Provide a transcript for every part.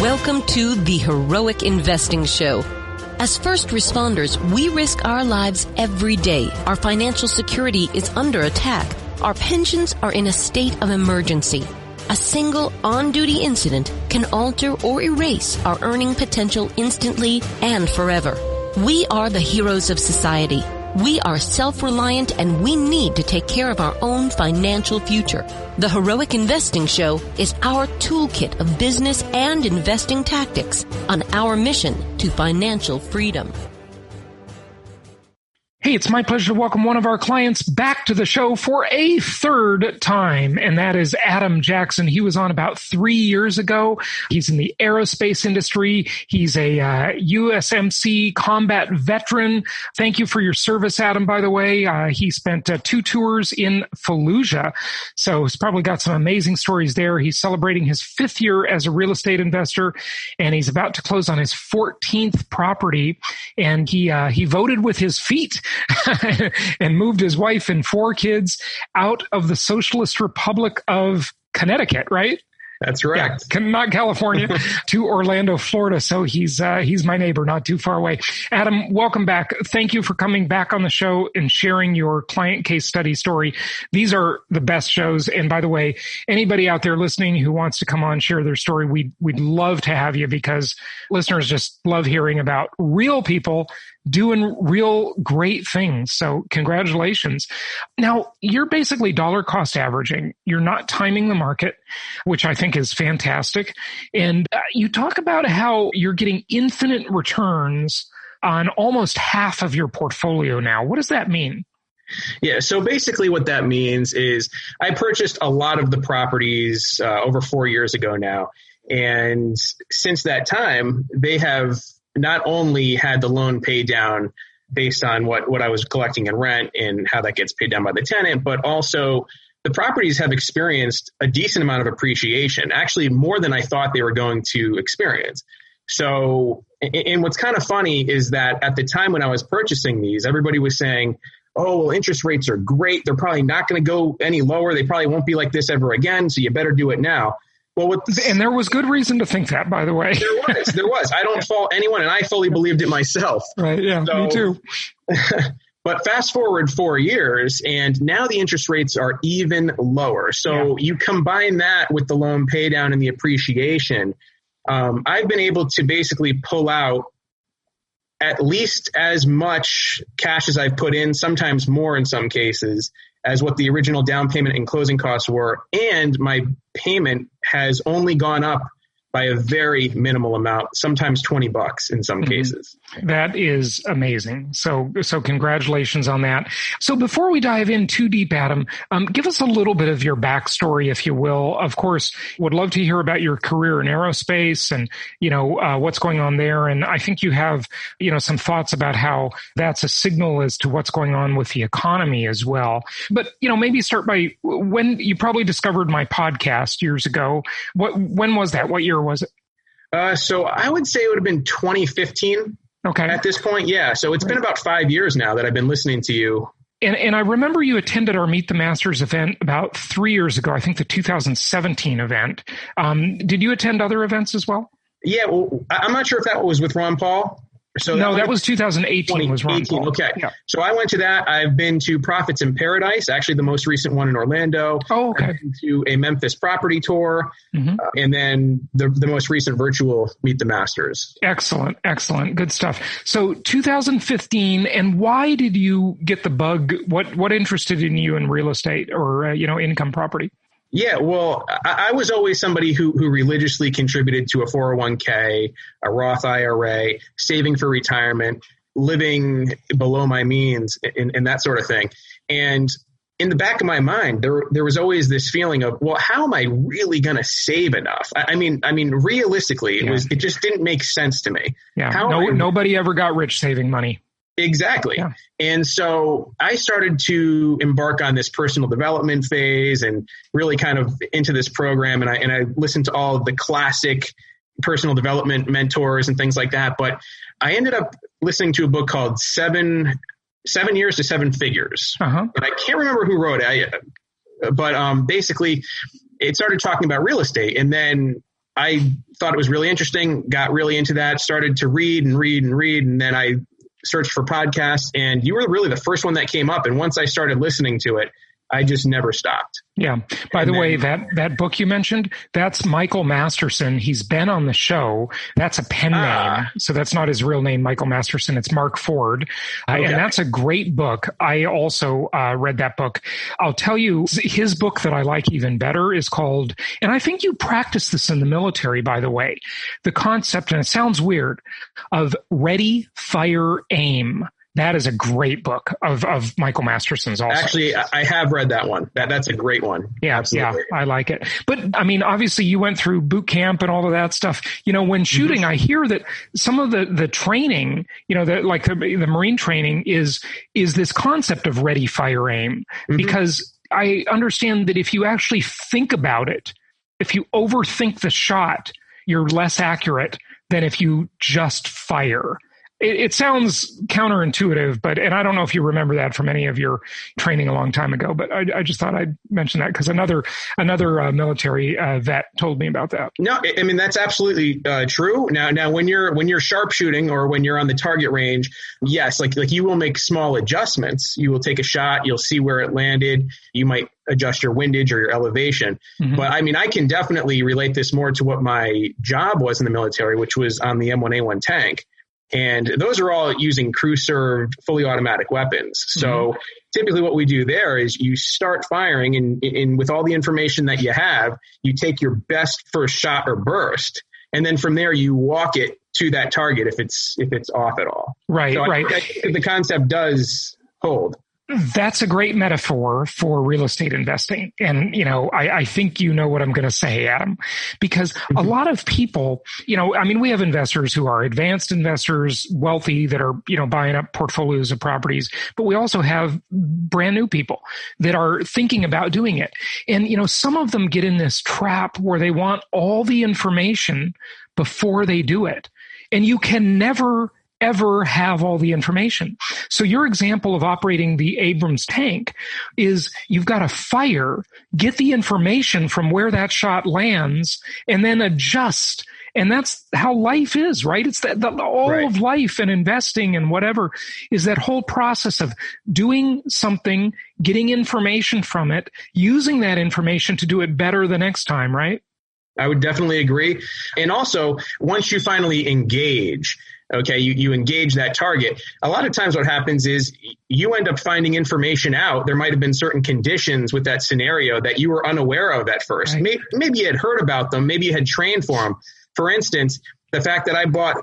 Welcome to the Heroic Investing Show. As first responders, we risk our lives every day. Our financial security is under attack. Our pensions are in a state of emergency. A single on-duty incident can alter or erase our earning potential instantly and forever. We are the heroes of society. We are self-reliant and we need to take care of our own financial future. The Heroic Investing Show is our toolkit of business and investing tactics on our mission to financial freedom. Hey, it's my pleasure to welcome one of our clients back to the show for a third time, and that is Adam Jackson. He was on about 3 years ago. He's in the aerospace industry. He's a USMC combat veteran. Thank you for your service, Adam, by the way. He spent 2 tours in Fallujah, so he's probably got some amazing stories there. He's celebrating his 5th year as a real estate investor, and he's about to close on his 14th property, and he voted with his feet and moved his wife and 4 kids out of the Socialist Republic of Connecticut, right? That's right. Yeah, not California, to Orlando, Florida. So he's my neighbor, not too far away. Adam, welcome back. Thank you for coming back on the show and sharing your client case study story. These are the best shows. And by the way, anybody out there listening who wants to come on, share their story, we'd love to have you, because listeners just love hearing about real people doing real great things. So congratulations. Now, you're basically dollar cost averaging. You're not timing the market, which I think is fantastic. And you talk about how you're getting infinite returns on almost half of your portfolio now. What does that mean? Yeah, so basically what that means is I purchased a lot of the properties over 4 years ago now. And since that time, they have not only had the loan paid down based on what I was collecting in rent and how that gets paid down by the tenant, but also the properties have experienced a decent amount of appreciation, actually more than I thought they were going to experience. So, and what's kind of funny is that at the time when I was purchasing these, everybody was saying, oh, well, interest rates are great. They're probably not going to go any lower. They probably won't be like this ever again. So you better do it now. Well, and there was good reason to think that, by the way. There was. I don't fault anyone, and I fully believed it myself. Right, yeah, me too. But fast forward 4 years, and now the interest rates are even lower. So You combine that with the loan pay down and the appreciation. I've been able to basically pull out at least as much cash as I've put in, sometimes more in some cases, as what the original down payment and closing costs were. And my payment has only gone up by a very minimal amount, sometimes $20 in some cases. That is amazing. So congratulations on that. So before we dive in too deep, Adam, give us a little bit of your backstory, if you will. Of course, would love to hear about your career in aerospace and, what's going on there. And I think you have, some thoughts about how that's a signal as to what's going on with the economy as well. But, maybe start by when you probably discovered my podcast years ago. When was that? What year was it? So I would say it would have been 2015. Okay. At this point, yeah. So it's been about 5 years now that I've been listening to you. And I remember you attended our Meet the Masters event about 3 years ago, I think the 2017 event. Did you attend other events as well? Yeah, well, I'm not sure if that was with Ron Paul. So that was 2018 was Ron Paul. Okay. Yeah. So I went to that. I've been to Profits in Paradise, actually the most recent one in Orlando. Oh, okay. I've been to a Memphis property tour, and then the most recent virtual Meet the Masters. Excellent. Good stuff. So 2015, and why did you get the bug? What interested in you in real estate or, income property? Yeah, well, I was always somebody who religiously contributed to a 401k, a Roth IRA, saving for retirement, living below my means, and that sort of thing. And in the back of my mind, there was always this feeling of, well, how am I really going to save enough? I mean, realistically, it just didn't make sense to me. Yeah, nobody ever got rich saving money. Exactly. Yeah. And so I started to embark on this personal development phase and really kind of into this program. And I listened to all of the classic personal development mentors and things like that. But I ended up listening to a book called 7 Years to 7 Figures. And I can't remember who wrote it. But basically it started talking about real estate. And then I thought it was really interesting, got really into that, started to read. And then I searched for podcasts, and you were really the first one that came up. And once I started listening to it, I just never stopped. Yeah. By the way, that book you mentioned, that's Michael Masterson. He's been on the show. That's a pen name. So that's not his real name, Michael Masterson. It's Mark Ford. Okay. And that's a great book. I also read that book. I'll tell you, his book that I like even better is called, and I think you practice this in the military, by the way, the concept, and it sounds weird, of ready, fire, aim. That is a great book of Michael Masterson's also. Actually, I have read that one. That's a great one. Yeah, absolutely. Yeah, I like it. But I mean, obviously you went through boot camp and all of that stuff. You know, when shooting, I hear that some of the training, you know, the Marine training is this concept of ready, fire, aim. Because I understand that if you actually think about it, if you overthink the shot, you're less accurate than if you just fire. It sounds counterintuitive, and I don't know if you remember that from any of your training a long time ago, but I just thought I'd mention that because another military vet told me about that. No, I mean, that's absolutely true. Now, when you're sharpshooting or when you're on the target range, yes, like you will make small adjustments. You will take a shot. You'll see where it landed. You might adjust your windage or your elevation. But I mean, I can definitely relate this more to what my job was in the military, which was on the M1A1 tank. And those are all using crew-served, fully automatic weapons. So typically what we do there is you start firing, and with all the information that you have, you take your best first shot or burst. And then from there, you walk it to that target if it's off at all. Right, so right. I think the concept does hold. That's a great metaphor for real estate investing. And, you know, I think you know what I'm going to say, Adam, because a lot of people, you know, I mean, we have investors who are advanced investors, wealthy, that are, you know, buying up portfolios of properties, but we also have brand new people that are thinking about doing it. And, you know, some of them get in this trap where they want all the information before they do it. And you can never ever have all the information. So your example of operating the Abrams tank is you've got to fire, get the information from where that shot lands, and then adjust. And that's how life is, right? It's all of life and investing and whatever is that whole process of doing something, getting information from it, using that information to do it better the next time, right? I would definitely agree. And also, once you finally engage, okay, you engage that target. A lot of times what happens is you end up finding information out. There might have been certain conditions with that scenario that you were unaware of at first. Right. Maybe you had heard about them. Maybe you had trained for them. For instance, the fact that I bought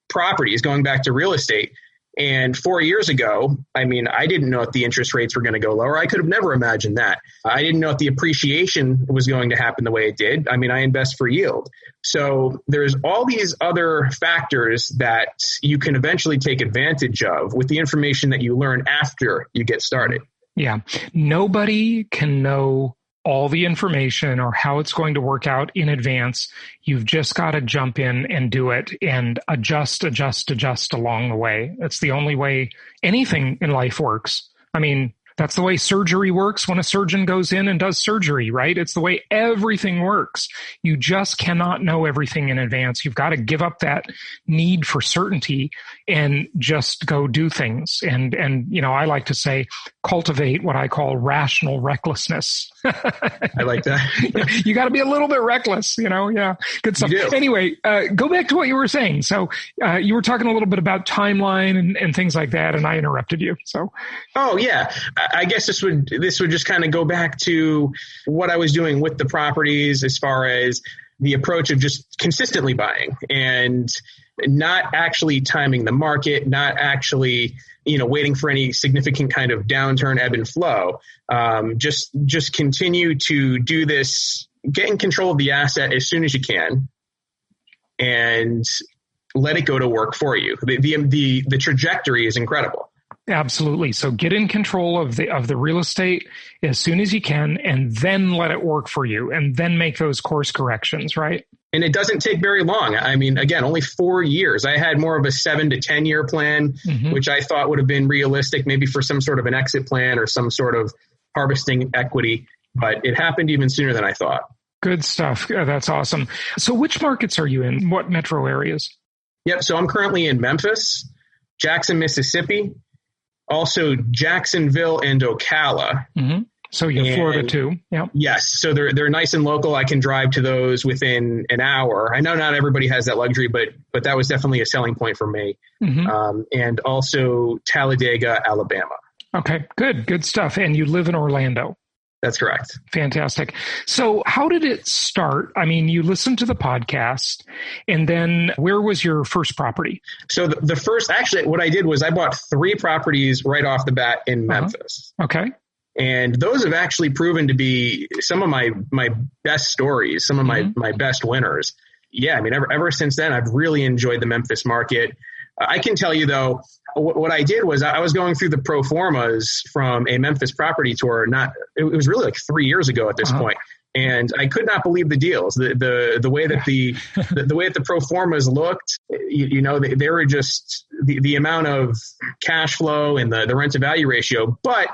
properties, going back to real estate, and 4 years ago, I mean, I didn't know if the interest rates were going to go lower. I could have never imagined that. I didn't know if the appreciation was going to happen the way it did. I mean, I invest for yield. So there's all these other factors that you can eventually take advantage of with the information that you learn after you get started. Yeah. Nobody can know all the information or how it's going to work out in advance. You've just got to jump in and do it and adjust along the way. That's the only way anything in life works. I mean, that's the way surgery works when a surgeon goes in and does surgery, right? It's the way everything works. You just cannot know everything in advance. You've got to give up that need for certainty and just go do things. And you know, I like to say, cultivate what I call rational recklessness. I like that. You got to be a little bit reckless, you know? Yeah. Good stuff. Anyway, go back to what you were saying. So, you were talking a little bit about timeline and things like that, and I interrupted you. So. Oh, yeah. I guess this would just kind of go back to what I was doing with the properties as far as the approach of just consistently buying and not actually timing the market, not actually, you know, waiting for any significant kind of downturn, ebb and flow. Just continue to do this, get in control of the asset as soon as you can and let it go to work for you. The trajectory is incredible. Absolutely. So get in control of the real estate as soon as you can, and then let it work for you, and then make those course corrections, right? And it doesn't take very long. I mean, again, only 4 years. I had more of a 7 to 10 year plan, which I thought would have been realistic, maybe for some sort of an exit plan or some sort of harvesting equity, but it happened even sooner than I thought. Good stuff. That's awesome. So which markets are you in? What metro areas? Yep. So I'm currently in Memphis, Jackson, Mississippi, also Jacksonville and Ocala. Mm-hmm. So you're Florida too. Yeah. Yes. So they're nice and local. I can drive to those within an hour. I know not everybody has that luxury, but that was definitely a selling point for me. Mm-hmm. And also Talladega, Alabama. Okay, good stuff. And you live in Orlando. That's correct. Fantastic. So how did it start? I mean, you listened to the podcast, and then where was your first property? So the first, actually, what I did was I bought 3 properties right off the bat in Memphis. Okay. And those have actually proven to be some of my best stories, some of my best winners. Yeah, I mean, ever since then, I've really enjoyed the Memphis market. I can tell you, though, what I did was I was going through the pro formas from a Memphis property tour. It was really like 3 years ago at this point. And I could not believe the deals, the way that the way that the pro formas looked. They were just the amount of cash flow and the rent to value ratio. But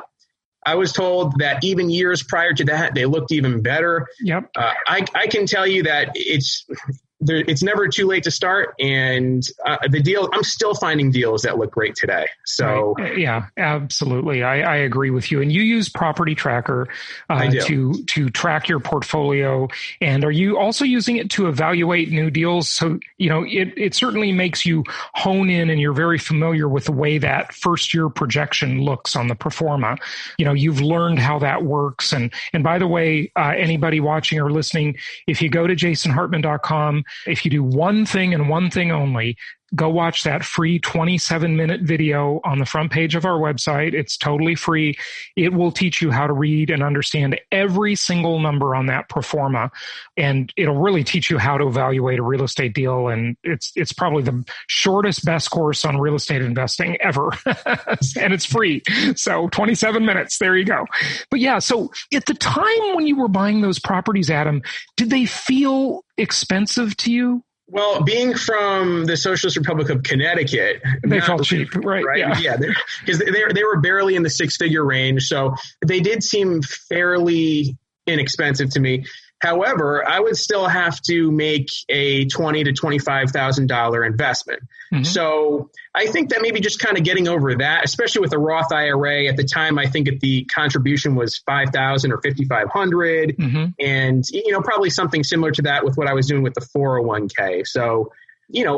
I was told that even years prior to that, they looked even better. Yep. I can tell you that it's never too late to start. And the deal, I'm still finding deals that look great today. So right. Yeah, absolutely. I agree with you. And you use Property Tracker to track your portfolio. And are you also using it to evaluate new deals? So, it certainly makes you hone in, and you're very familiar with the way that first year projection looks on the pro forma. You've learned how that works. And by the way, anybody watching or listening, if you go to jasonhartman.com, if you do one thing and one thing only, go watch that free 27-minute video on the front page of our website. It's totally free. It will teach you how to read and understand every single number on that pro forma, and it'll really teach you how to evaluate a real estate deal. And it's probably the shortest, best course on real estate investing ever. And it's free. So 27 minutes. There you go. But yeah, so at the time when you were buying those properties, Adam, did they feel expensive to you? Well, being from the Socialist Republic of Connecticut, they felt cheap, right? Yeah, because they were barely in the 6-figure range, so they did seem fairly inexpensive to me. However, I would still have to make a $20,000 to $25,000 investment. Mm-hmm. So I think that maybe just kind of getting over that, especially with a Roth IRA at the time, I think the contribution was $5,000 or $5,500, and probably something similar to that with what I was doing with the 401k. So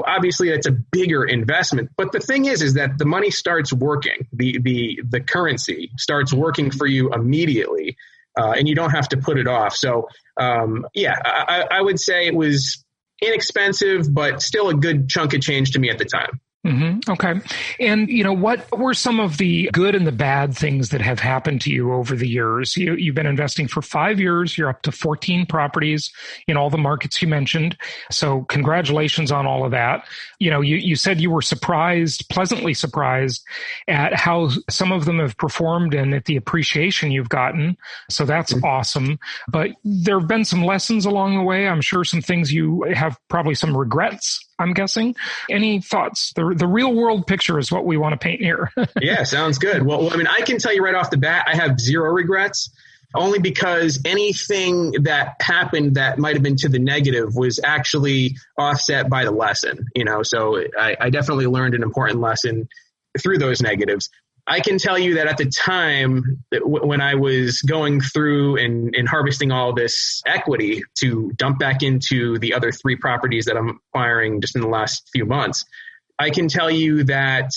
obviously that's a bigger investment, but the thing is that the money starts working, the currency starts working for you immediately. And you don't have to put it off. So, I would say it was inexpensive, but still a good chunk of change to me at the time. Mm-hmm. Okay. And, what were some of the good and the bad things that have happened to you over the years? You've been investing for 5 years. You're up to 14 properties in all the markets you mentioned. So congratulations on all of that. You said you were pleasantly surprised at how some of them have performed and at the appreciation you've gotten. So that's awesome. But there have been some lessons along the way. I'm sure some things you have probably some regrets, I'm guessing. Any thoughts? The real world picture is what we want to paint here. Yeah, sounds good. Well, I mean, I can tell you right off the bat, I have 0 regrets, only because anything that happened that might have been to the negative was actually offset by the lesson, so I definitely learned an important lesson through those negatives. I can tell you that at the time when I was going through and harvesting all this equity to dump back into the other 3 properties that I'm acquiring just in the last few months, I can tell you that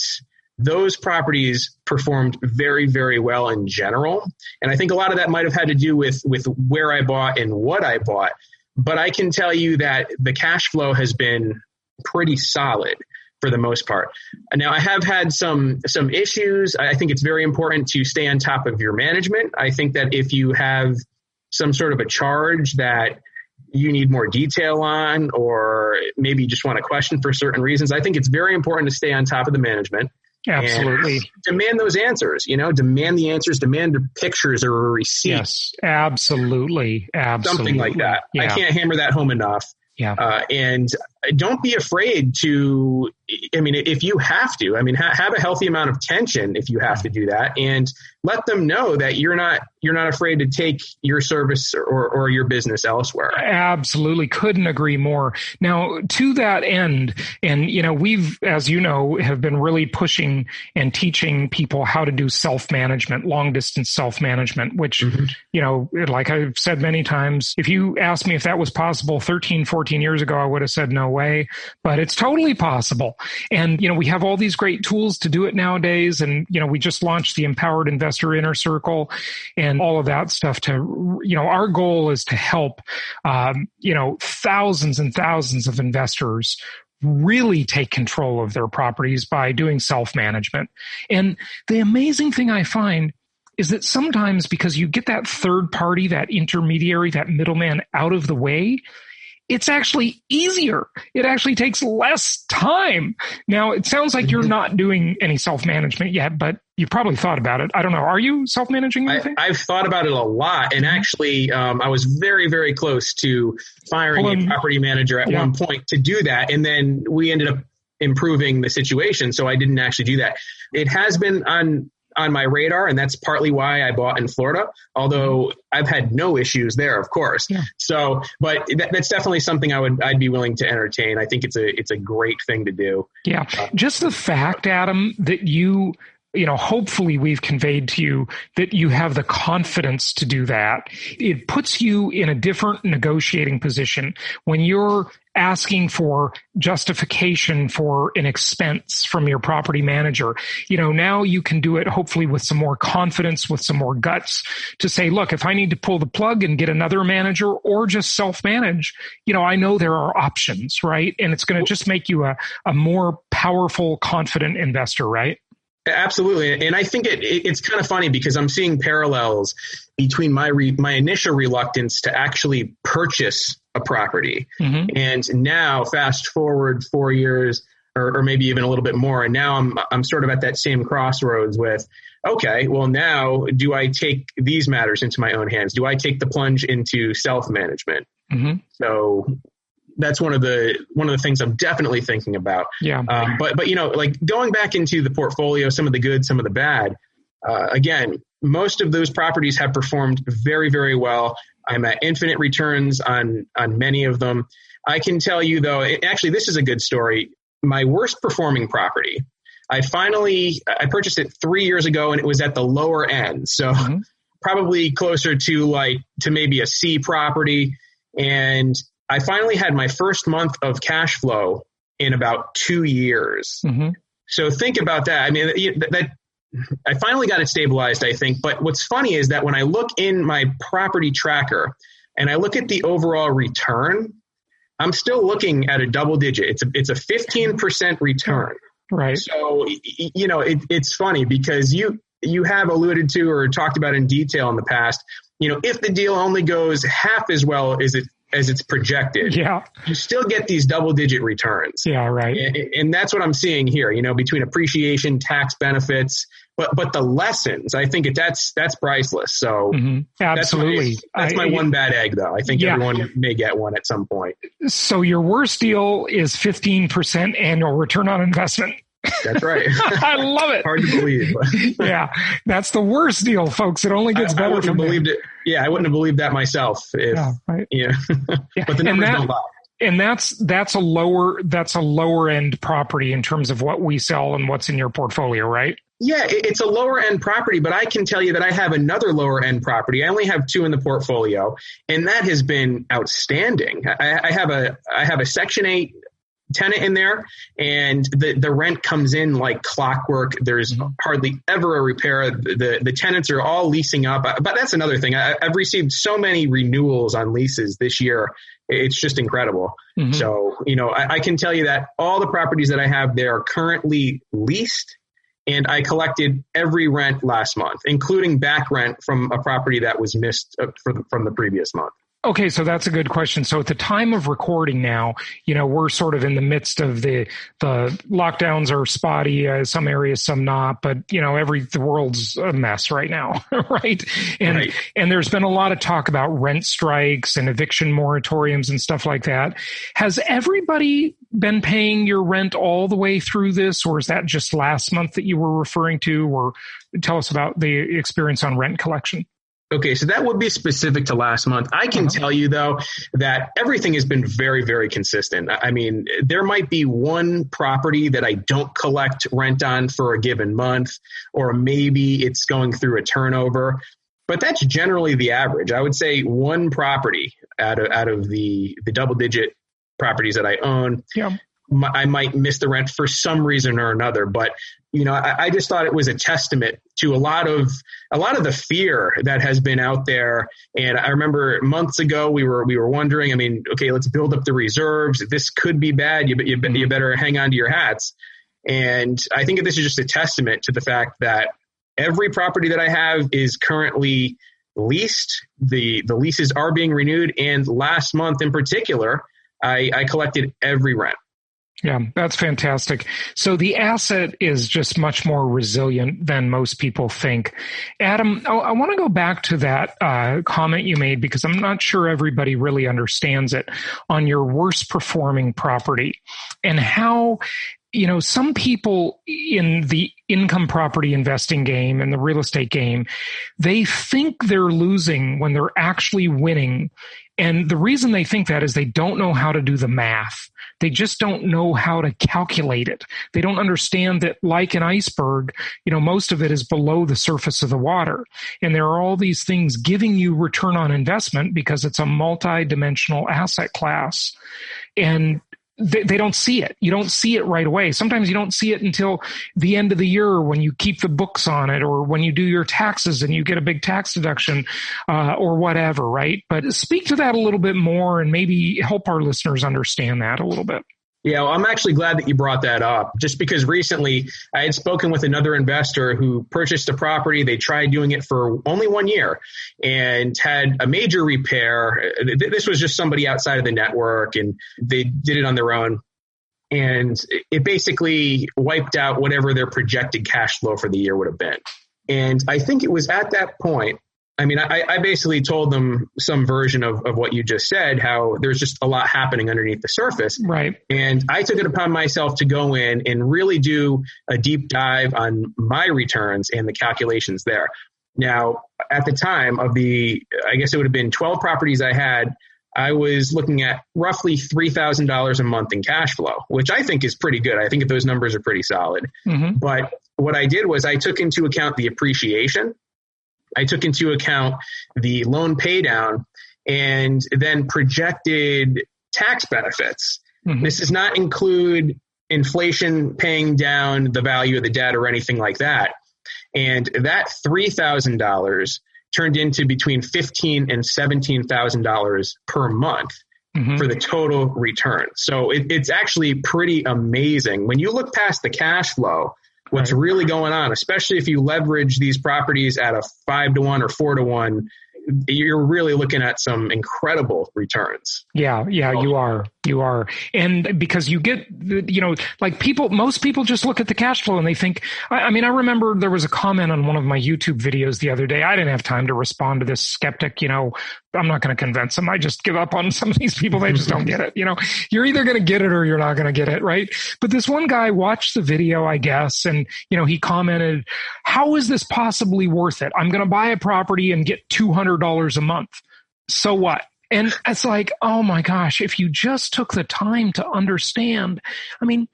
those properties performed very, very well in general. And I think a lot of that might have had to do with where I bought and what I bought. But I can tell you that the cash flow has been pretty solid for the most part. Now, I have had some issues. I think it's very important to stay on top of your management. I think that if you have some sort of a charge that you need more detail on, or maybe you just want to question for certain reasons, I think it's very important to stay on top of the management. Absolutely. Demand those answers, demand the answers, demand the pictures or a receipt. Yes, absolutely. Something like that. Yeah. I can't hammer that home enough. Yeah. And don't be afraid to, if you have to, have a healthy amount of tension if you have to do that, and let them know that you're not afraid to take your service or your business elsewhere. Absolutely. Couldn't agree more. Now, to that end, and, we've, as you know, have been really pushing and teaching people how to do self-management, long-distance self-management, which, like I've said many times, if you asked me if that was possible 13, 14 years ago, I would have said no way, but it's totally possible. And, we have all these great tools to do it nowadays. And, we just launched the Empowered Investor Inner Circle and all of that stuff to, our goal is to help, thousands and thousands of investors really take control of their properties by doing self-management. And the amazing thing I find is that sometimes, because you get that third party, that intermediary, that middleman out of the way, it's actually easier. It actually takes less time. Now, it sounds like you're not doing any self-management yet, but you probably thought about it. I don't know. Are you self-managing anything? I've thought about it a lot. And actually, I was very, very close to firing a property manager at one point to do that. And then we ended up improving the situation. So I didn't actually do that. It has been on my radar, and that's partly why I bought in Florida, although I've had no issues there, of course. Yeah. So, but that's definitely something I'd be willing to entertain. I think it's a great thing to do. Yeah. Just the fact, Adam, that hopefully we've conveyed to you that you have the confidence to do that. It puts you in a different negotiating position when you're asking for justification for an expense from your property manager. Now you can do it hopefully with some more confidence, with some more guts to say, look, if I need to pull the plug and get another manager or just self-manage, I know there are options, right? And it's going to just make you a more powerful, confident investor, right? Absolutely. And I think it's kind of funny because I'm seeing parallels between my initial reluctance to actually purchase a property. Mm-hmm. And now fast forward 4 years or maybe even a little bit more. And now I'm sort of at that same crossroads with, okay, well, now do I take these matters into my own hands? Do I take the plunge into self-management? Mm-hmm. So that's one of the things I'm definitely thinking about. Yeah. But like going back into the portfolio, some of the good, some of the bad, again, most of those properties have performed very, very well. I'm at infinite returns on many of them. I can tell you though, actually, this is a good story. My worst performing property, I purchased it 3 years ago and it was at the lower end. So probably closer to maybe a C property. And I finally had my first month of cash flow in about 2 years. Mm-hmm. So think about that. That I finally got it stabilized, I think. But what's funny is that when I look in my property tracker and I look at the overall return, I'm still looking at a double digit. It's a 15% return. Right. So, it's funny because you have alluded to or talked about in detail in the past, if the deal only goes half as well as it's projected, you still get these double-digit returns. Yeah, right. And that's what I'm seeing here, between appreciation, tax benefits, but the lessons, I think that's priceless. So absolutely. That's my one bad egg, though. I think everyone may get one at some point. So your worst deal is 15% annual return on investment. That's right. I love it. Hard to believe. Yeah, that's the worst deal, folks. It only gets better. I wouldn't have believed it. Yeah, I wouldn't have believed that myself. But the numbers don't lie. And that's a lower end property in terms of what we sell and what's in your portfolio, right? Yeah, it's a lower end property, but I can tell you that I have another lower end property. I only have 2 in the portfolio, and that has been outstanding. I have a Section 8 tenant in there, and the rent comes in like clockwork. There's hardly ever a repair. The tenants are all leasing up. But that's another thing. I've received so many renewals on leases this year. It's just incredible. Mm-hmm. So, I can tell you that all the properties that I have there are currently leased, and I collected every rent last month, including back rent from a property that was missed from the previous month. Okay, so that's a good question. So at the time of recording now, we're sort of in the midst of the lockdowns are spotty, some areas, some not, but the world's a mess right now, right? And there's been a lot of talk about rent strikes and eviction moratoriums and stuff like that. Has everybody been paying your rent all the way through this, or is that just last month that you were referring to? Or tell us about the experience on rent collection. Okay, so that would be specific to last month. I can tell you, though, that everything has been very, very consistent. I mean, there might be one property that I don't collect rent on for a given month, or maybe it's going through a turnover. But that's generally the average. I would say one property out of the double-digit properties that I own, I might miss the rent for some reason or another. But I just thought it was a testament to a lot of the fear that has been out there. And I remember months ago we were wondering, okay, let's build up the reserves. This could be bad. You better hang on to your hats. And I think this is just a testament to the fact that every property that I have is currently leased. The leases are being renewed. And last month in particular, I collected every rent. Yeah, that's fantastic. So the asset is just much more resilient than most people think. Adam, I want to go back to that comment you made, because I'm not sure everybody really understands it, on your worst performing property, and how some people in the income property investing game and the real estate game, they think they're losing when they're actually winning. And the reason they think that is they don't know how to do the math. They just don't know how to calculate it. They don't understand that, like an iceberg, most of it is below the surface of the water. And there are all these things giving you return on investment because it's a multi-dimensional asset class. And they don't see it. You don't see it right away. Sometimes you don't see it until the end of the year when you keep the books on it, or when you do your taxes and you get a big tax deduction, or whatever, right? But speak to that a little bit more and maybe help our listeners understand that a little bit. Yeah, well, I'm actually glad that you brought that up, just because recently I had spoken with another investor who purchased a property. They tried doing it for only 1 year and had a major repair. This was just somebody outside of the network, and they did it on their own. And it basically wiped out whatever their projected cash flow for the year would have been. And I think it was at that point, I basically told them some version of what you just said, how there's just a lot happening underneath the surface. Right. And I took it upon myself to go in and really do a deep dive on my returns and the calculations there. Now, at the time of I guess it would have been 12 properties I had, I was looking at roughly $3,000 a month in cash flow, which I think is pretty good. I think those numbers are pretty solid. Mm-hmm. But what I did was I took into account the appreciation. I took into account the loan pay down, and then projected tax benefits. Mm-hmm. This does not include inflation paying down the value of the debt or anything like that. And that $3,000 turned into between $15,000 and $17,000 per month for the total return. So it's actually pretty amazing. When you look past the cash flow, what's really going on, especially if you leverage these properties at a 5-to-1 or 4-to-1, you're really looking at some incredible returns. Yeah, you are. And because you get, most people just look at the cash flow and they think, I remember there was a comment on one of my YouTube videos the other day. I didn't have time to respond to this skeptic, I'm not going to convince them. I just give up on some of these people. They just don't get it. You're either going to get it or you're not going to get it. Right. But this one guy watched the video, I guess. And, he commented, how is this possibly worth it? I'm going to buy a property and get $200 a month. So what? And it's like, oh my gosh, if you just took the time to understand, to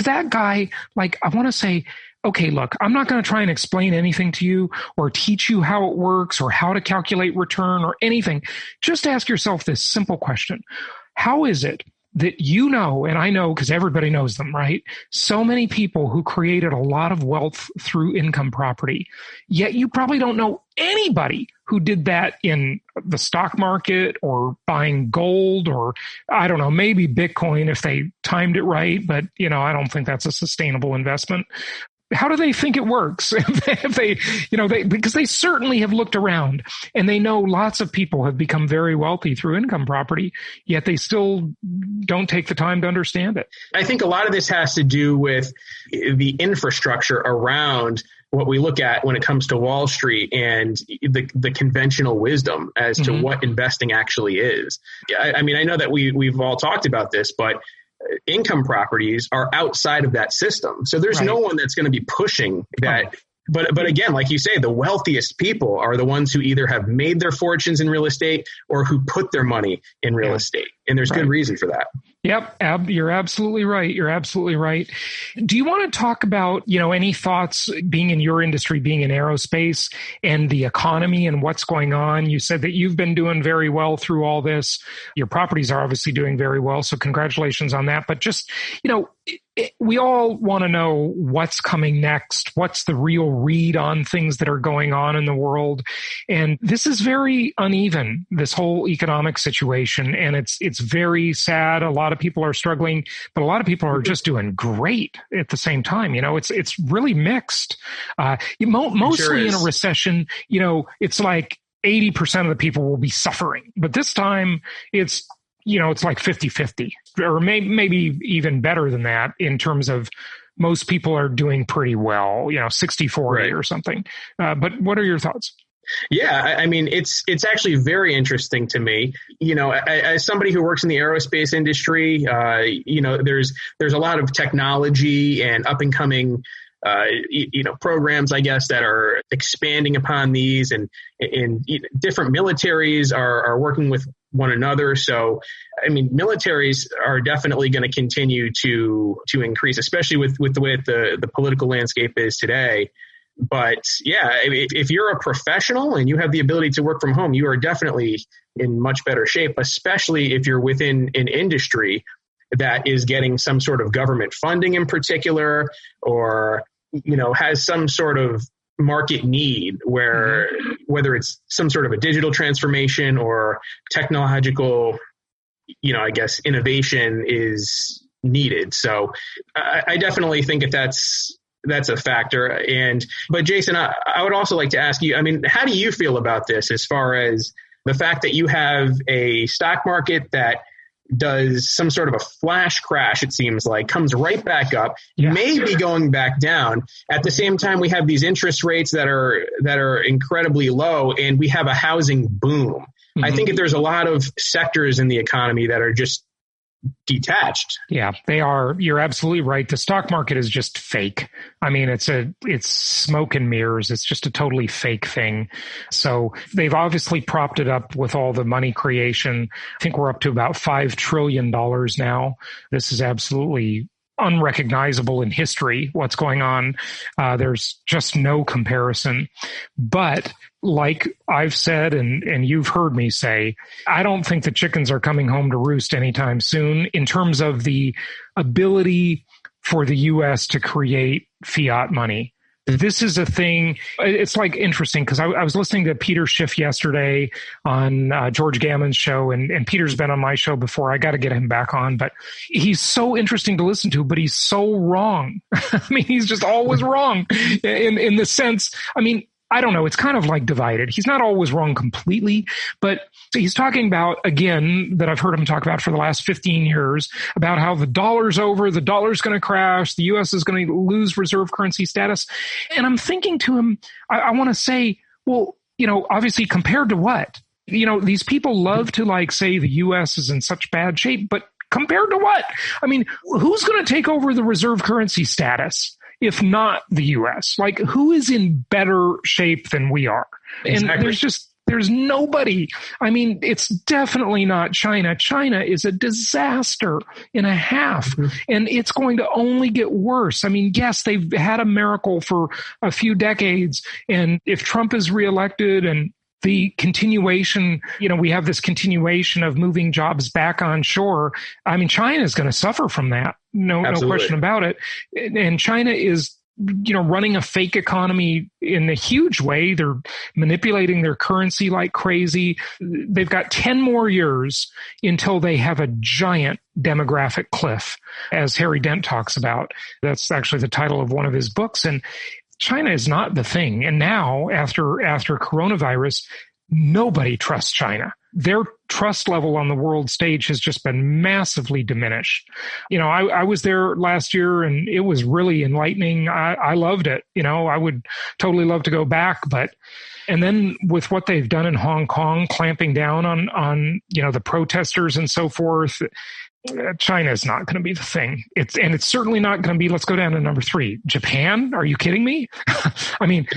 that guy, I want to say, okay, look, I'm not going to try and explain anything to you or teach you how it works or how to calculate return or anything. Just ask yourself this simple question. How is it that and I know because everybody knows them, right? So many people who created a lot of wealth through income property, yet you probably don't know anybody who did that in the stock market or buying gold or, I don't know, maybe Bitcoin if they timed it right. But, I don't think that's a sustainable investment. how do they think it works? If they, because they certainly have looked around and they know lots of people have become very wealthy through income property, yet they still don't take the time to understand it. I think a lot of this has to do with the infrastructure around what we look at when it comes to Wall Street and the conventional wisdom as to what investing actually is. I mean, I know that we've all talked about this, but income properties are outside of that system. So there's no one that's going to be pushing that. But again, like you say, the wealthiest people are the ones who either have made their fortunes in real estate or who put their money in real estate. And there's good reason for that. Yep. You're absolutely right. You're absolutely right. Do you want to talk about, any thoughts being in your industry, being in aerospace and the economy and what's going on? You said that you've been doing very well through all this. Your properties are obviously doing very well. So congratulations on that. But just, we all want to know what's coming next. What's the real read on things that are going on in the world? And this is very uneven, this whole economic situation. And it's very sad. A lot of people are struggling, but a lot of people are just doing great at the same time. It's really mixed. Mostly in a recession, it's like 80% of the people will be suffering. But this time it's like 50-50 or maybe even better than that in terms of most people are doing pretty well, 60-40 or something. But what are your thoughts? Yeah, I mean, it's actually very interesting to me. As somebody who works in the aerospace industry, there's a lot of technology and up and coming programs, I guess, that are expanding upon these, and different militaries are working with one another. So, I mean, militaries are definitely going to continue to increase, especially with the way the political landscape is today. But yeah, if you're a professional and you have the ability to work from home, you are definitely in much better shape, especially if you're within an industry that is getting some sort of government funding in particular, or, has some sort of market need where whether it's some sort of a digital transformation or technological, I guess innovation is needed. So I definitely think that's a factor. But Jason, I would also like to ask you, I mean, how do you feel about this as far as the fact that you have a stock market that does some sort of a flash crash, it seems like, comes right back up, maybe going back down. At the same time, we have these interest rates that are incredibly low, and we have a housing boom. I think that there's a lot of sectors in the economy that are just detached. Yeah, they are. You're absolutely right. The stock market is just fake. I mean, it's smoke and mirrors. It's just a totally fake thing. So they've obviously propped it up with all the money creation. I think we're up to about $5 trillion now. This is absolutely unrecognizable in history, what's going on. There's just no comparison. But like I've said, and you've heard me say, I don't think the chickens are coming home to roost anytime soon in terms of the ability for the U.S. to create fiat money. This is a thing. It's like interesting because I was listening to Peter Schiff yesterday on George Gammon's show, and Peter's been on my show before. I got to get him back on, but he's so interesting to listen to, but he's so wrong. I mean, he's just always wrong in the sense, I mean, I don't know. It's kind of like divided. He's not always wrong completely, but he's talking about, again, that I've heard him talk about for the last 15 years, about how the dollar's over, the dollar's going to crash, the U.S. is going to lose reserve currency status. And I'm thinking to him, I want to say, well, obviously compared to what? These people love to say the U.S. is in such bad shape, but compared to what? I mean, who's going to take over the reserve currency status? If not the U.S., who is in better shape than we are? Exactly. And there's nobody. I mean, it's definitely not China. China is a disaster and a half, and it's going to only get worse. I mean, yes, they've had a miracle for a few decades, and if Trump is reelected and the continuation, we have this continuation of moving jobs back on shore. I mean, China is going to suffer from that. No question about it. And China is running a fake economy in a huge way. They're manipulating their currency like crazy. They've got 10 more years until they have a giant demographic cliff, as Harry Dent talks about. That's actually the title of one of his books. And China is not the thing. And now, after coronavirus, nobody trusts China. Their trust level on the world stage has just been massively diminished. I was there last year and it was really enlightening. I loved it. I would totally love to go back, and then with what they've done in Hong Kong, clamping down on the protesters and so forth, China is not going to be the thing. It's certainly not going to be, let's go down to number 3. Japan? Are you kidding me? I mean,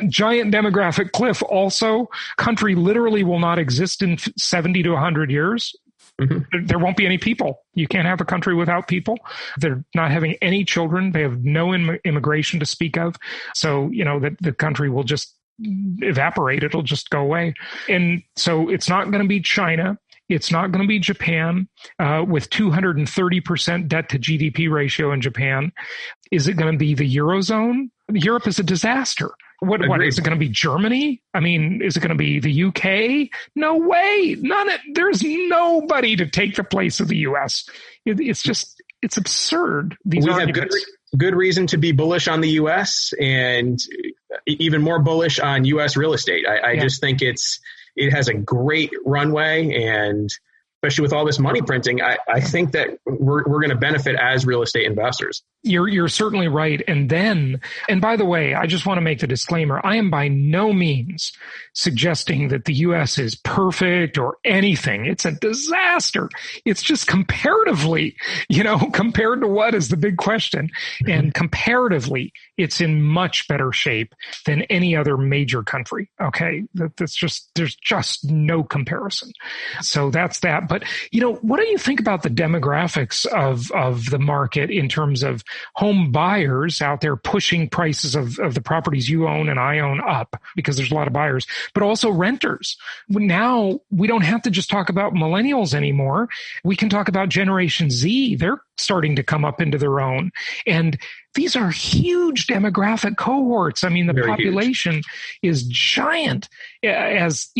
giant demographic cliff. Also, country literally will not exist in 70 to 100 years. Mm-hmm. There won't be any people. You can't have a country without people. They're not having any children. They have no immigration to speak of. So, the country will just evaporate. It'll just go away. And so it's not going to be China. It's not going to be Japan with 230% debt to GDP ratio in Japan. Is it going to be the Eurozone? Europe is a disaster. What is it going to be? Germany? I mean, is it going to be the UK? No way. There's nobody to take the place of the US. It's absurd. These arguments. Have good reason to be bullish on the US and even more bullish on US real estate. I just think it has a great runway, and especially with all this money printing, I think that we're going to benefit as real estate investors. You're certainly right. And by the way, I just want to make the disclaimer. I am by no means suggesting that the U.S. is perfect or anything. It's a disaster. It's just comparatively, compared to what is the big question. And comparatively, it's in much better shape than any other major country. Okay. There's just no comparison. So that's that. But, what do you think about the demographics of the market in terms of home buyers out there pushing prices of the properties you own and I own up, because there's a lot of buyers, but also renters? Now we don't have to just talk about millennials anymore. We can talk about Generation Z. They're starting to come up into their own. And these are huge demographic cohorts. I mean, the population is giant. As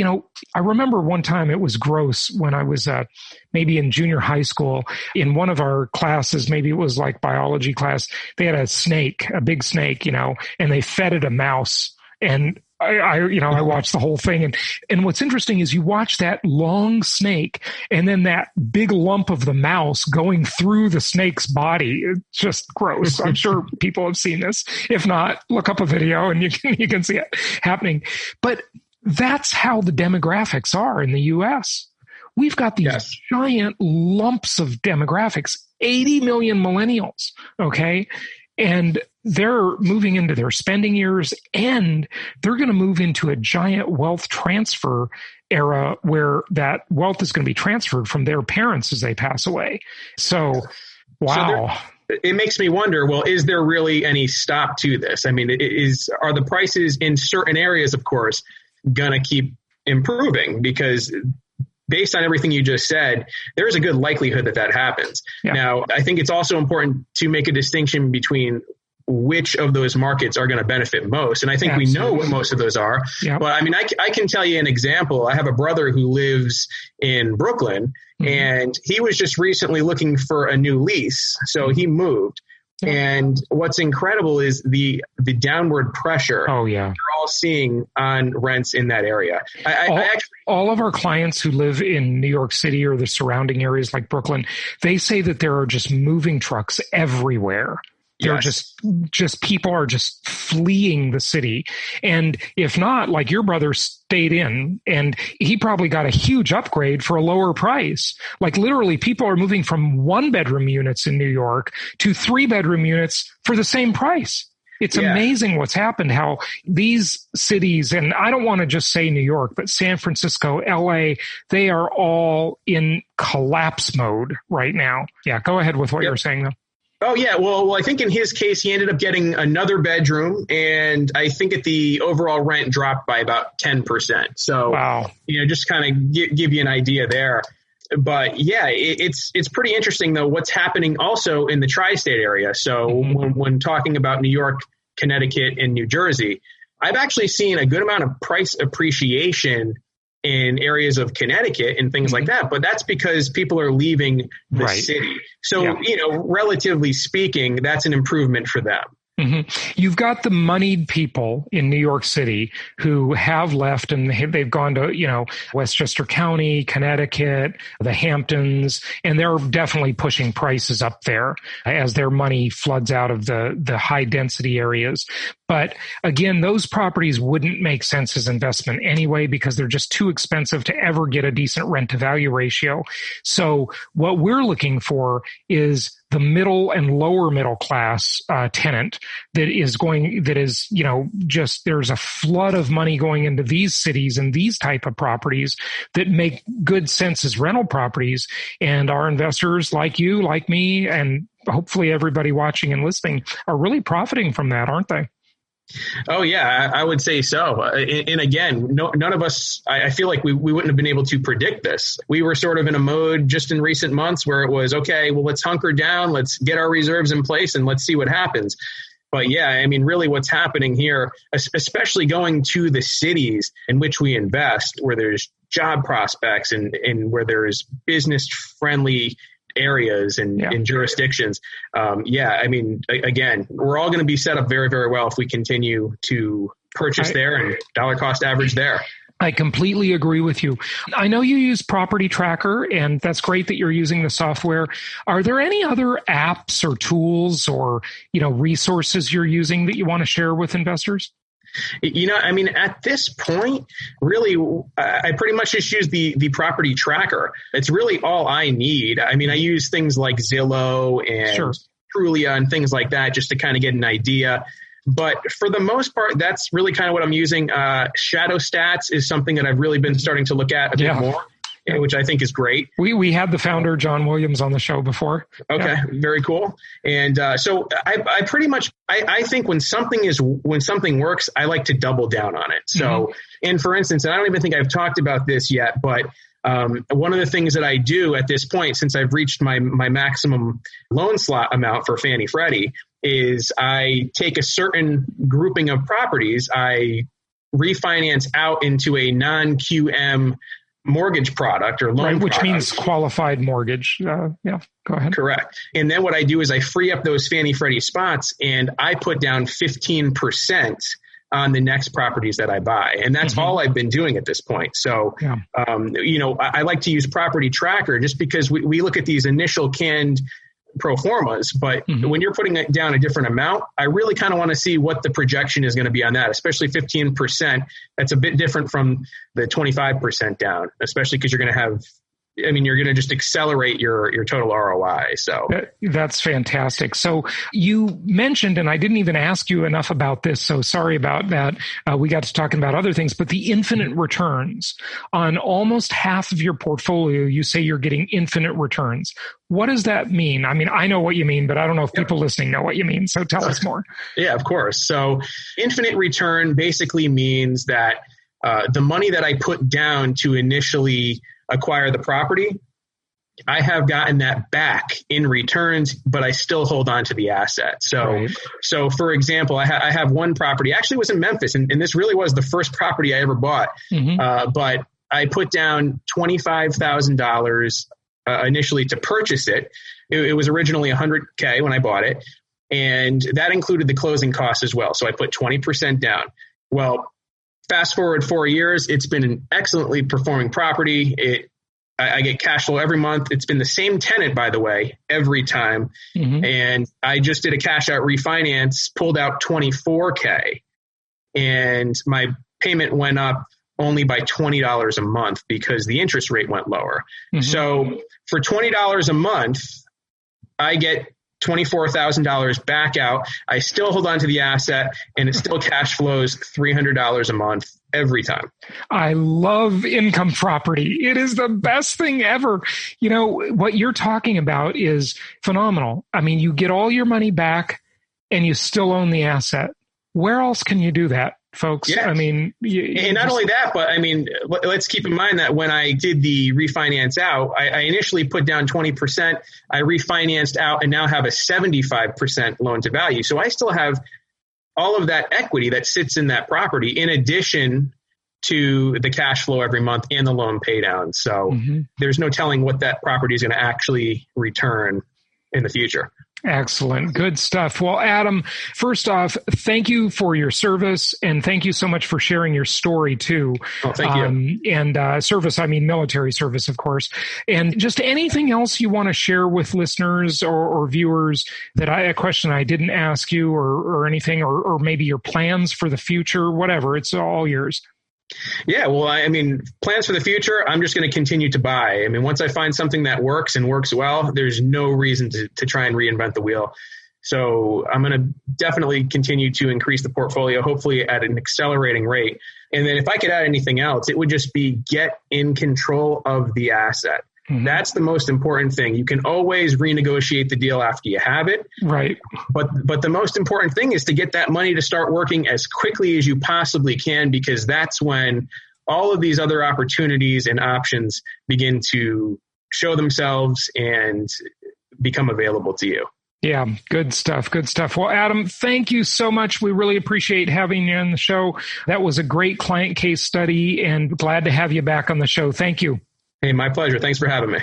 I remember one time it was gross when I was maybe in junior high school. In one of our classes, maybe it was like biology class, they had a big snake, and they fed it a mouse. And I watched the whole thing. And what's interesting is you watch that long snake and then that big lump of the mouse going through the snake's body. It's just gross. I'm sure people have seen this. If not, look up a video and you can see it happening. But that's how the demographics are in the U.S. We've got these giant lumps of demographics, 80 million millennials. Okay. And they're moving into their spending years, and they're going to move into a giant wealth transfer era where that wealth is going to be transferred from their parents as they pass away. So, wow. So it makes me wonder, well, is there really any stop to this? I mean, are the prices in certain areas, of course, going to keep improving? Because based on everything you just said, there is a good likelihood that happens. Yeah. Now, I think it's also important to make a distinction between which of those markets are going to benefit most. And I think we know what most of those are. Yeah. But I mean, I can tell you an example. I have a brother who lives in Brooklyn, and he was just recently looking for a new lease. So he moved. And what's incredible is the downward pressure you're all seeing on rents in that area. All of our clients who live in New York City or the surrounding areas like Brooklyn, they say that there are just moving trucks everywhere. They're just people are just fleeing the city. And if not, like your brother stayed in, and he probably got a huge upgrade for a lower price. Like literally people are moving from 1-bedroom units in New York to 3-bedroom units for the same price. It's amazing what's happened, how these cities, and I don't want to just say New York, but San Francisco, LA, they are all in collapse mode right now. Yeah, go ahead with what you're saying though. Oh, yeah. Well, I think in his case, he ended up getting another bedroom, and I think the overall rent dropped by about 10%. So, just kind of give you an idea there. But yeah, it's pretty interesting though what's happening also in the tri-state area. So when talking about New York, Connecticut, and New Jersey, I've actually seen a good amount of price appreciation in areas of Connecticut and things like that. But that's because people are leaving the city. So, relatively speaking, that's an improvement for them. You've got the moneyed people in New York City who have left and they've gone to, Westchester County, Connecticut, the Hamptons, and they're definitely pushing prices up there as their money floods out of the high density areas. But again, those properties wouldn't make sense as investment anyway because they're just too expensive to ever get a decent rent to value ratio. So what we're looking for is the middle and lower middle class tenant there's a flood of money going into these cities and these type of properties that make good sense as rental properties. And our investors like you, like me, and hopefully everybody watching and listening are really profiting from that, aren't they? Oh, yeah, I would say so. And again, none of us, I feel like we wouldn't have been able to predict this. We were sort of in a mode just in recent months where it was, okay, well, let's hunker down, let's get our reserves in place and let's see what happens. But yeah, I mean, really what's happening here, especially going to the cities in which we invest, where there's job prospects and where there's business friendly areas and jurisdictions. I mean, again, we're all going to be set up very, very well if we continue to purchase there and dollar cost average there. I completely agree with you. I know you use Property Tracker, and that's great that you're using the software. Are there any other apps or tools or, resources you're using that you want to share with investors? I mean, at this point, really, I pretty much just use the Property Tracker. It's really all I need. I mean, I use things like Zillow and Trulia and things like that just to kind of get an idea. But for the most part, that's really kind of what I'm using. Shadow Stats is something that I've really been starting to look at a bit more, which I think is great. We had the founder, John Williams, on the show before. Okay, very cool. And so I pretty much, I think when something works, I like to double down on it. So, and for instance, and I don't even think I've talked about this yet, but one of the things that I do at this point, since I've reached my maximum loan slot amount for Fannie Freddie, is I take a certain grouping of properties, I refinance out into a non-QM mortgage product or loan which product. Means qualified mortgage. Go ahead. Correct. And then what I do is I free up those Fannie Freddie spots and I put down 15% on the next properties that I buy. And that's all I've been doing at this point. So, I like to use Property Tracker just because we look at these initial canned pro formas, but when you're putting it down a different amount, I really kind of want to see what the projection is going to be on that, especially 15%. That's a bit different from the 25% down, especially because you're going to just accelerate your total ROI. So that's fantastic. So you mentioned, and I didn't even ask you enough about this, so sorry about that. We got to talking about other things, but the infinite returns on almost half of your portfolio, you say you're getting infinite returns. What does that mean? I mean, I know what you mean, but I don't know if people listening know what you mean. So tell us more. Yeah, of course. So infinite return basically means that the money that I put down to initially acquire the property, I have gotten that back in returns, but I still hold on to the asset. So for example, I have one property, actually it was in Memphis, and this really was the first property I ever bought. But I put down $25,000 initially to purchase it. It was originally $100K when I bought it, and that included the closing costs as well. So I put 20% down. Well, fast forward 4 years, it's been an excellently performing property. I get cash flow every month. It's been the same tenant, by the way, every time. And I just did a cash out refinance, pulled out $24K, and my payment went up only by $20 a month because the interest rate went lower. So for $20 a month, I get $24,000 back out. I still hold on to the asset, and it still cash flows $300 a month every time. I love income property. It is the best thing ever. What you're talking about is phenomenal. I mean, you get all your money back and you still own the asset. Where else can you do that? folks. Yeah. I mean, and not only that, but I mean, let's keep in mind that when I did the refinance out, I initially put down 20%. I refinanced out and now have a 75% loan to value. So I still have all of that equity that sits in that property in addition to the cash flow every month and the loan pay down. So there's no telling what that property is going to actually return in the future. Excellent. Good stuff. Well, Adam, first off, thank you for your service, and thank you so much for sharing your story too. Oh, thank you. And service, I mean military service, of course. And just anything else you want to share with listeners or viewers a question I didn't ask you or anything, or maybe your plans for the future, whatever. It's all yours. Yeah, well, I mean, plans for the future, I'm just going to continue to buy. I mean, once I find something that works and works well, there's no reason to try and reinvent the wheel. So I'm going to definitely continue to increase the portfolio, hopefully at an accelerating rate. And then if I could add anything else, it would just be get in control of the asset. That's the most important thing. You can always renegotiate the deal after you have it. Right. But the most important thing is to get that money to start working as quickly as you possibly can, because that's when all of these other opportunities and options begin to show themselves and become available to you. Yeah, good stuff. Good stuff. Well, Adam, thank you so much. We really appreciate having you on the show. That was a great client case study, and glad to have you back on the show. Thank you. Hey, my pleasure. Thanks for having me.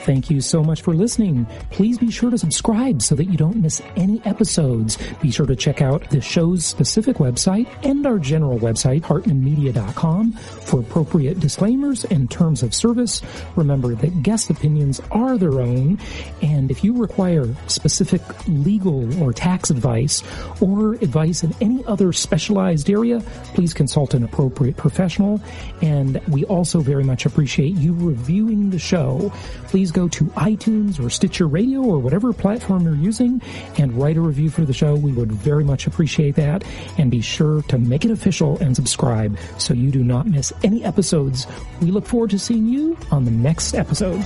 Thank you so much for listening. Please be sure to subscribe so that you don't miss any episodes. Be sure to check out the show's specific website and our general website, hartmanmedia.com, for appropriate disclaimers and terms of service. Remember that guest opinions are their own, and if you require specific legal or tax advice or advice in any other specialized area, please consult an appropriate professional. And we also very much appreciate you reviewing the show. Please go to iTunes or Stitcher Radio or whatever platform you're using and write a review for the show. We would very much appreciate that. And be sure to make it official and subscribe so you do not miss any episodes. We look forward to seeing you on the next episode.